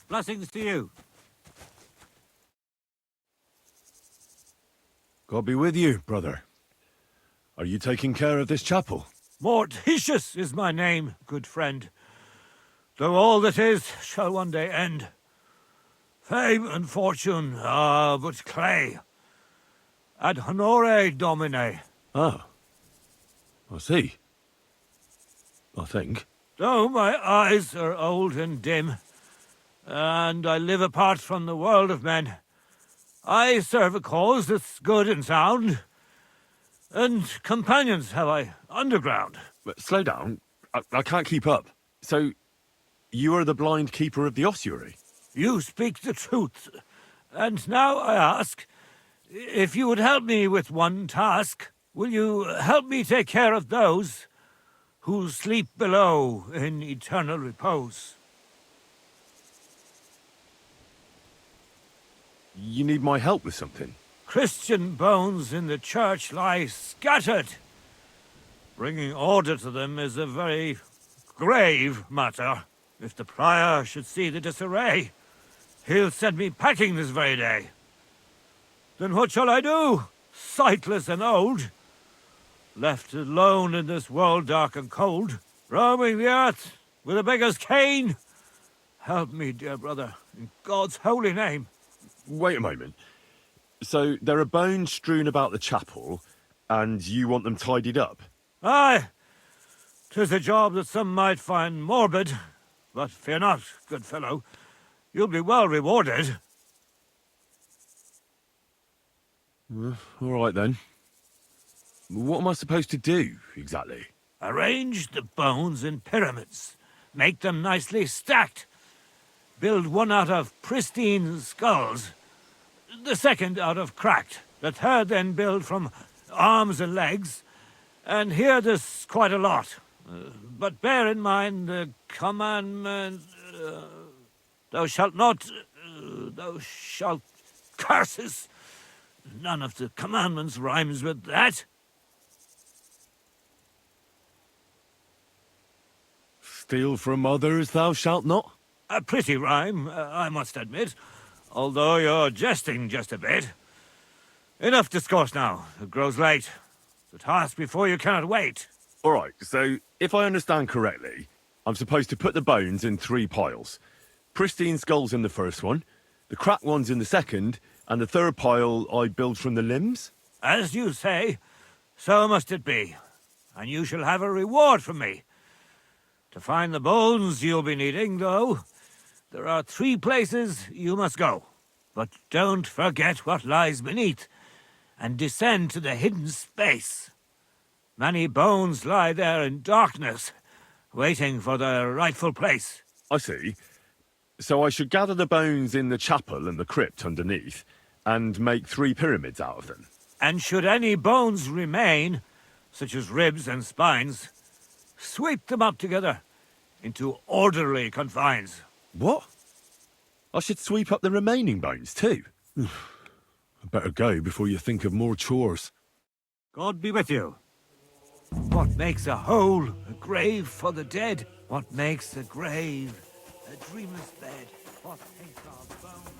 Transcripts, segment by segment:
Blessings to you. God be with you, brother. Are you taking care of this chapel? Morticius is my name, good friend. Though all that is shall one day end. Fame and fortune are but clay. Ad honore domine. Ah, I see. I think. Though my eyes are old and dim, and I live apart from the world of men, I serve a cause that's good and sound, and companions have I underground. But slow down. I can't keep up. So, you are the blind keeper of the ossuary? You speak the truth, and now I ask, if you would help me with one task, will you help me take care of those who sleep below in eternal repose? You need my help with something? Christian bones in the church lie scattered. Bringing order to them is a very grave matter. If the prior should see the disarray, he'll send me packing this very day. Then what shall I do, sightless and old? Left alone in this world dark and cold, roaming the earth with a beggar's cane? Help me, dear brother, in God's holy name. Wait a moment. So, there are bones strewn about the chapel, and you want them tidied up? Aye, 'tis a job that some might find morbid, but fear not, good fellow, you'll be well rewarded. All right, then. What am I supposed to do, exactly? Arrange the bones in pyramids. Make them nicely stacked. Build one out of pristine skulls, the second out of cracked, the third then build from arms and legs, and here there's quite a lot. But bear in mind the commandment, thou shalt not, thou shalt curses. None of the commandments rhymes with that. Steal from others thou shalt not? A pretty rhyme, I must admit, although you're jesting just a bit. Enough discourse now. It grows late. The task before you cannot wait. All right, so if I understand correctly, I'm supposed to put the bones in 3 piles. Pristine skulls in the first one, the cracked ones in the second, and the third pile I build from the limbs? As you say, so must it be. And you shall have a reward from me. To find the bones you'll be needing, though, there are 3 places you must go. But don't forget what lies beneath, and descend to the hidden space. Many bones lie there in darkness, waiting for their rightful place. I see. So I should gather the bones in the chapel and the crypt underneath, and make 3 pyramids out of them. And should any bones remain, such as ribs and spines, sweep them up together into orderly confines. What? I should sweep up the remaining bones too? I better go before you think of more chores. God be with you. What makes a hole a grave for the dead? What makes a grave a dreamless bed? What makes our bones...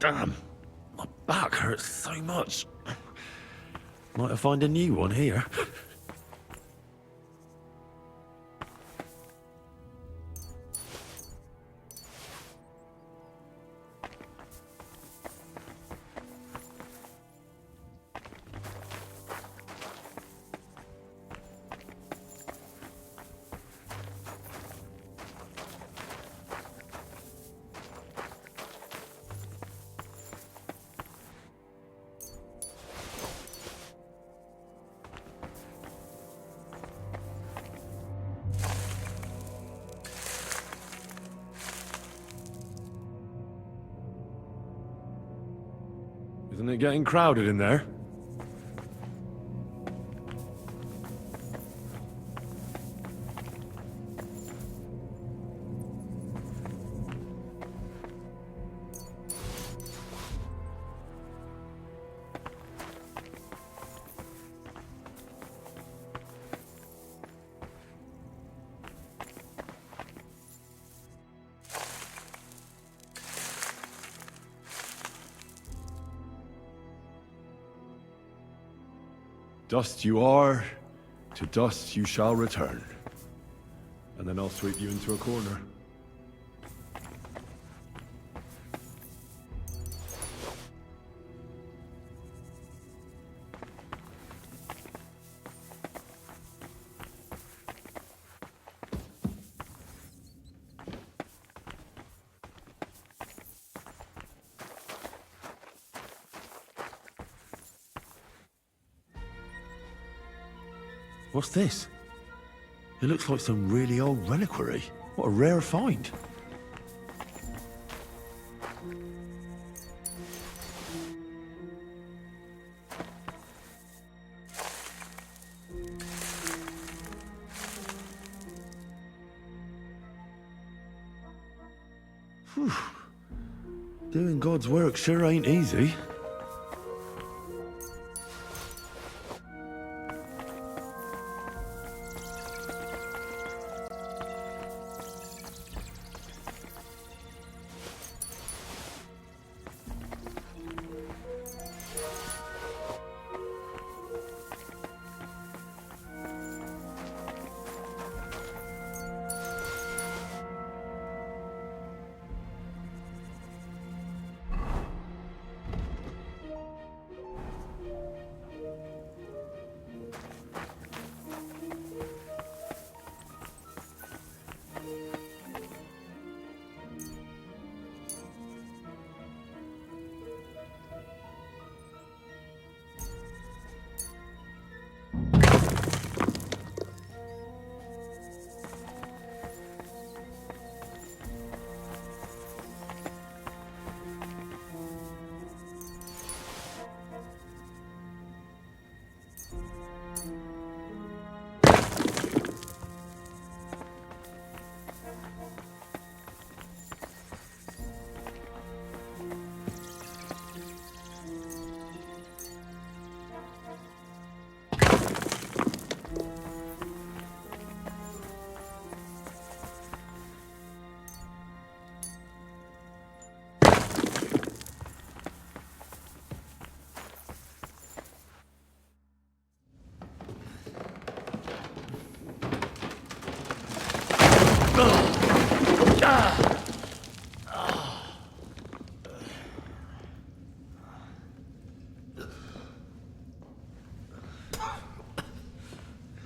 Damn, my back hurts so much. Might have found a new one here. Isn't it getting crowded in there? Dust you are, to dust you shall return. And then I'll sweep you into a corner. What's this? It looks like some really old reliquary. What a rare find. Whew. Doing God's work sure ain't easy.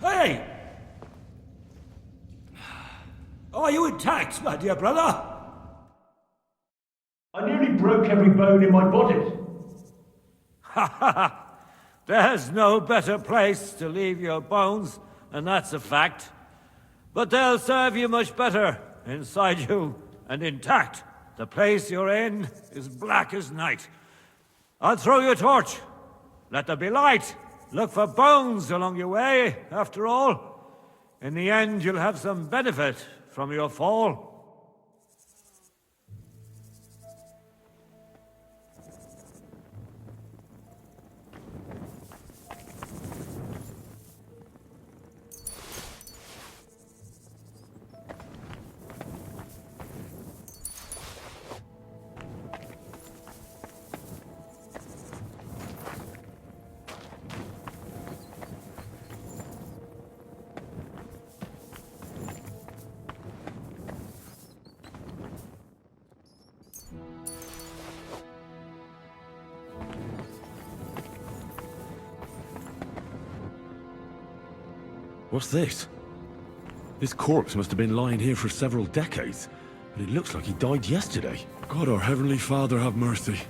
Hey! Are you intact, my dear brother? I nearly broke every bone in my body. Ha ha ha! There's no better place to leave your bones, and that's a fact. But they'll serve you much better inside you and intact. The place you're in is black as night. I'll throw you a torch. Let there be light. Look for bones along your way, after all. In the end, you'll have some benefit from your fall. What's this? This corpse must have been lying here for several decades, but it looks like he died yesterday. God, our Heavenly Father, have mercy.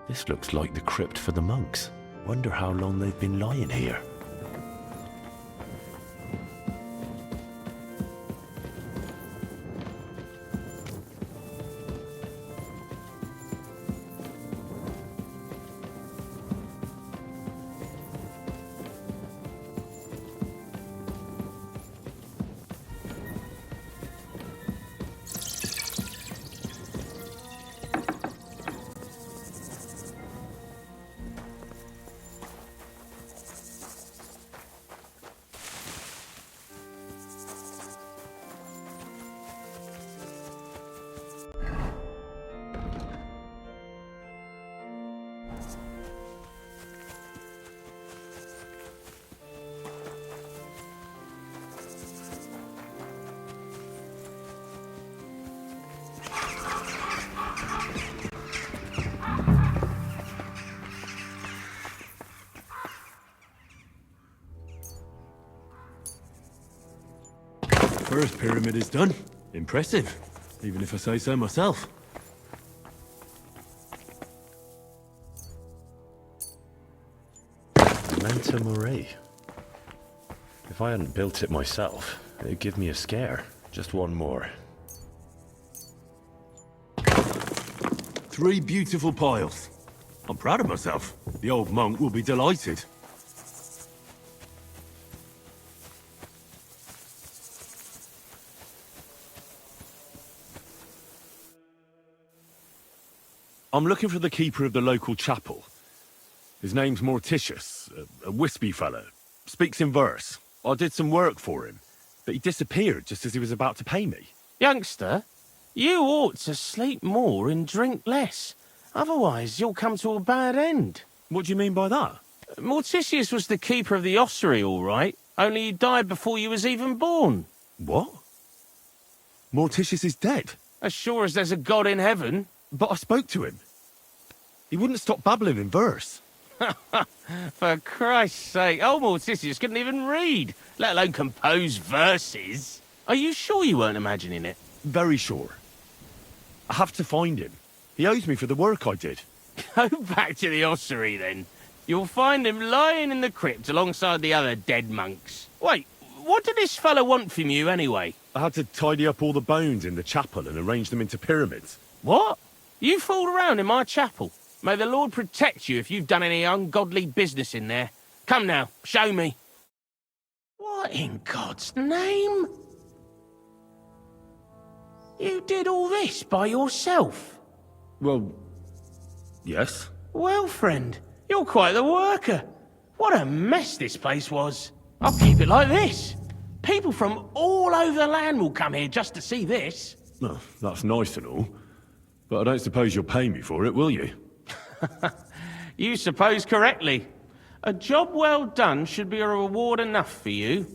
This looks like the crypt for the monks. Wonder how long they've been lying here. First pyramid is done. Impressive, even if I say so myself. Manta Mori. If I hadn't built it myself, it'd give me a scare. Just one more. 3 beautiful piles. I'm proud of myself. The old monk will be delighted. I'm looking for the keeper of the local chapel. His name's Morticius, a wispy fellow. Speaks in verse. I did some work for him, but he disappeared just as he was about to pay me. Youngster, you ought to sleep more and drink less. Otherwise, you'll come to a bad end. What do you mean by that? Morticius was the keeper of the ossuary, all right. Only he died before you was even born. What? Morticius is dead? As sure as there's a God in heaven. But I spoke to him. He wouldn't stop babbling in verse. For Christ's sake, old Morticius couldn't even read, let alone compose verses. Are you sure you weren't imagining it? Very sure. I have to find him. He owes me for the work I did. Go back to the ossuary, then. You'll find him lying in the crypt alongside the other dead monks. Wait, what did this fellow want from you, anyway? I had to tidy up all the bones in the chapel and arrange them into pyramids. What? You fooled around in my chapel. May the Lord protect you if you've done any ungodly business in there. Come now, show me. What in God's name? You did all this by yourself? Well, yes. Well, friend, you're quite the worker. What a mess this place was. I'll keep it like this. People from all over the land will come here just to see this. Well, that's nice and all. But I don't suppose you'll pay me for it, will you? You suppose correctly. A job well done should be a reward enough for you.